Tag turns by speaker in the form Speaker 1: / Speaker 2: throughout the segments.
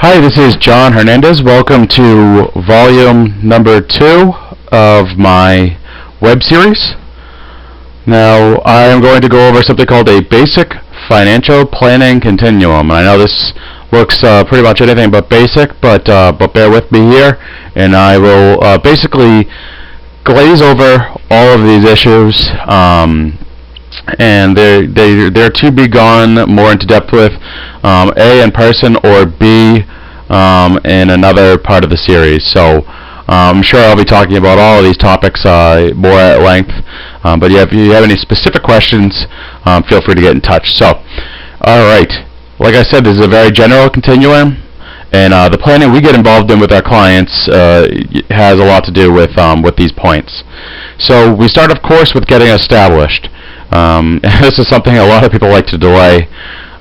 Speaker 1: Hi, this is John Hernandez. Welcome to volume number 2 of my web series. Now, I am going to go over something called a basic financial planning continuum. And I know this looks pretty much anything but basic, but bear with me here, and I will basically glaze over all of these issues. And they're to be gone more into depth with, A, in person, or B, in another part of the series. So I'm sure I'll be talking about all of these topics more at length. But if you have any specific questions, feel free to get in touch. So, alright, like I said, this is a very general continuum, and the planning we get involved in with our clients has a lot to do with these points. So we start, of course, with getting established. This is something a lot of people like to delay.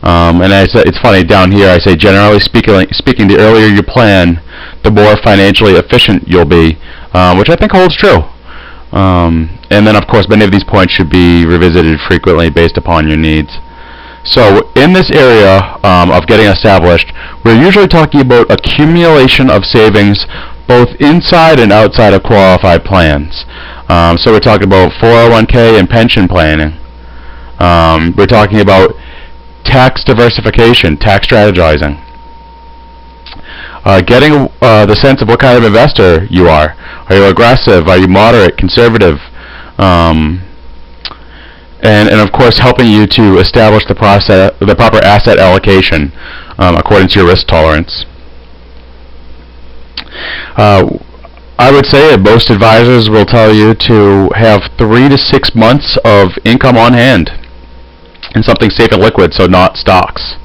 Speaker 1: And it's funny, down here I say, generally speaking, the earlier you plan, the more financially efficient you'll be, which I think holds true. And then, of course, many of these points should be revisited frequently based upon your needs. So in this area of getting established, we're usually talking about accumulation of savings both inside and outside of qualified plans. So we're talking about 401k and pension planning. We're talking about tax diversification, tax strategizing. Getting the sense of what kind of investor you are. Are you aggressive? Are you moderate, conservative? And of course, helping you to establish the proper asset allocation according to your risk tolerance. I would say that most advisors will tell you to have 3 to 6 months of income on hand in something safe and liquid, so not stocks.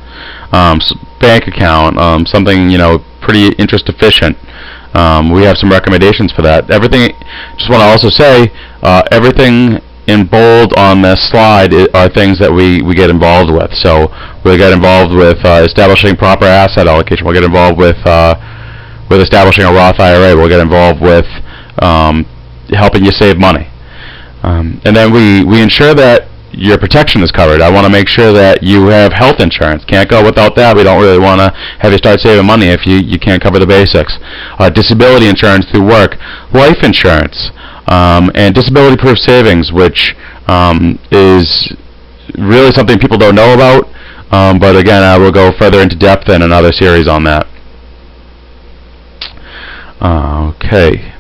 Speaker 1: Bank account, something pretty interest efficient. We have some recommendations for that. Everything. Just want to also say, everything in bold on this slide are things that we get involved with. So we'll get involved with establishing proper asset allocation. We'll get involved with establishing a Roth IRA. We'll get involved with helping you save money. And then we ensure that your protection is covered. I want to make sure that you have health insurance. Can't go without that. We don't really want to have you start saving money if you can't cover the basics. Disability insurance through work, life insurance, and disability-proof savings, which is really something people don't know about. But again, I will go further into depth in another series on that. Okay.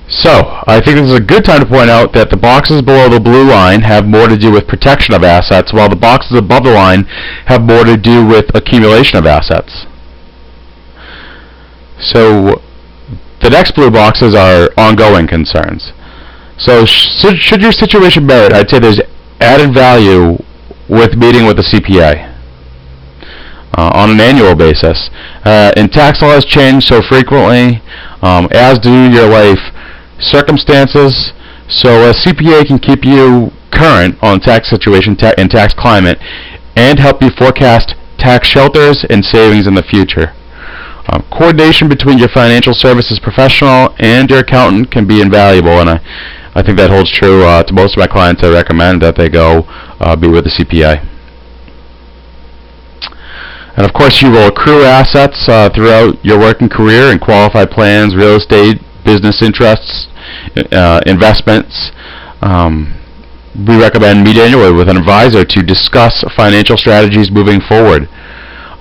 Speaker 1: So, I think this is a good time to point out that the boxes below the blue line have more to do with protection of assets, while the boxes above the line have more to do with accumulation of assets. So, the next blue boxes are ongoing concerns. So, should your situation merit, I'd say there's added value with meeting with a CPA on an annual basis. And tax laws change so frequently, as do your life circumstances, so a CPA can keep you current on tax situation and tax climate and help you forecast tax shelters and savings in the future. Coordination between your financial services professional and your accountant can be invaluable, and I think that holds true to most of my clients. I recommend that they go be with a CPA. And of course, you will accrue assets throughout your working career in qualified plans, real estate, business interests, investments. We recommend meet annually with an advisor to discuss financial strategies moving forward.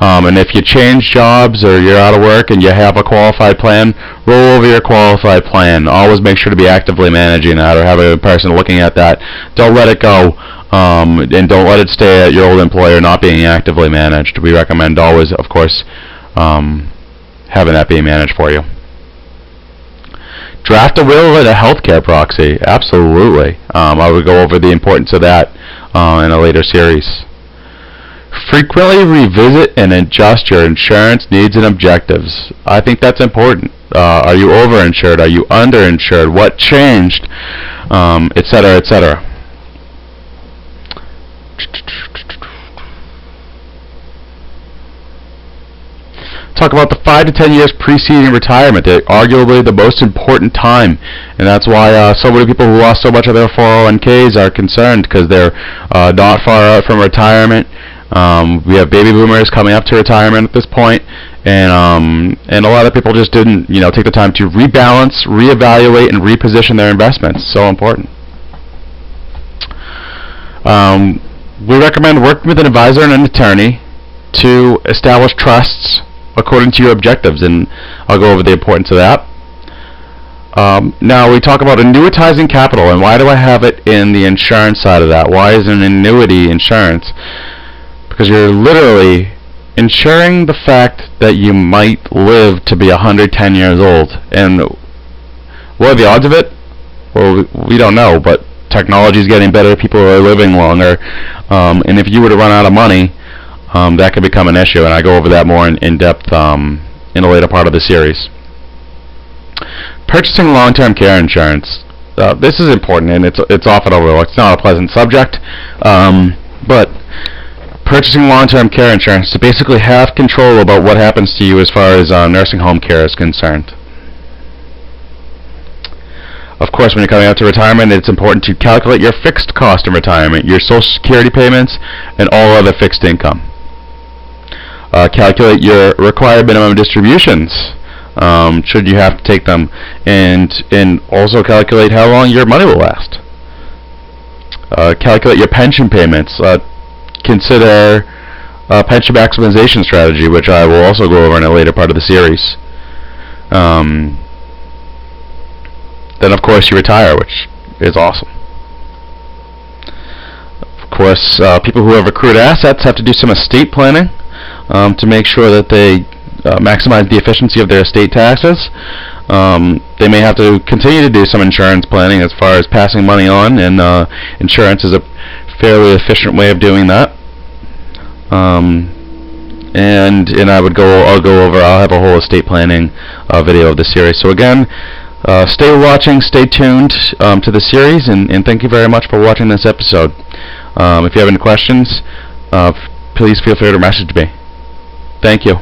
Speaker 1: And if you change jobs or you're out of work and you have a qualified plan, roll over your qualified plan. Always make sure to be actively managing that or have a person looking at that. Don't let it go, and don't let it stay at your old employer not being actively managed. We recommend always, of course, having that being managed for you. Draft a will and a healthcare proxy. Absolutely. I would go over the importance of that in a later series. Frequently revisit and adjust your insurance needs and objectives. I think that's important. Are you overinsured? Are you underinsured? What changed? Etc., etc. talk about the 5 to 10 years preceding retirement. They're arguably the most important time, and that's why so many people who lost so much of their 401ks are concerned, because they're not far out from retirement. We have baby boomers coming up to retirement at this point, and a lot of people just didn't, take the time to rebalance, reevaluate, and reposition their investments. So important. We recommend working with an advisor and an attorney to establish trusts according to your objectives, and I'll go over the importance of that. Now we talk about annuitizing capital, and why do I have it in the insurance side of that? Why is an annuity insurance? Because you're literally insuring the fact that you might live to be 110 years old. And what are the odds of it? Well, we don't know, but technology is getting better, people are living longer, and if you were to run out of money, that could become an issue, and I go over that more in depth in a later part of the series. Purchasing long-term care insurance. This is important, and it's often overlooked. It's not a pleasant subject, but purchasing long-term care insurance to basically have control about what happens to you as far as nursing home care is concerned. Of course, when you're coming out to retirement, it's important to calculate your fixed cost in retirement, your Social Security payments, and all other fixed income. Calculate your required minimum distributions, should you have to take them, and also calculate how long your money will last. Calculate your pension payments. Consider a pension maximization strategy, which I will also go over in a later part of the series. Then, of course, you retire, which is awesome. Of course, people who have accrued assets have to do some estate planning to make sure that they maximize the efficiency of their estate taxes. They may have to continue to do some insurance planning as far as passing money on, and insurance is a fairly efficient way of doing that. And I'll have a whole estate planning video of the series. So again, stay watching, stay tuned to the series, and thank you very much for watching this episode. If you have any questions, please feel free to message me. Thank you.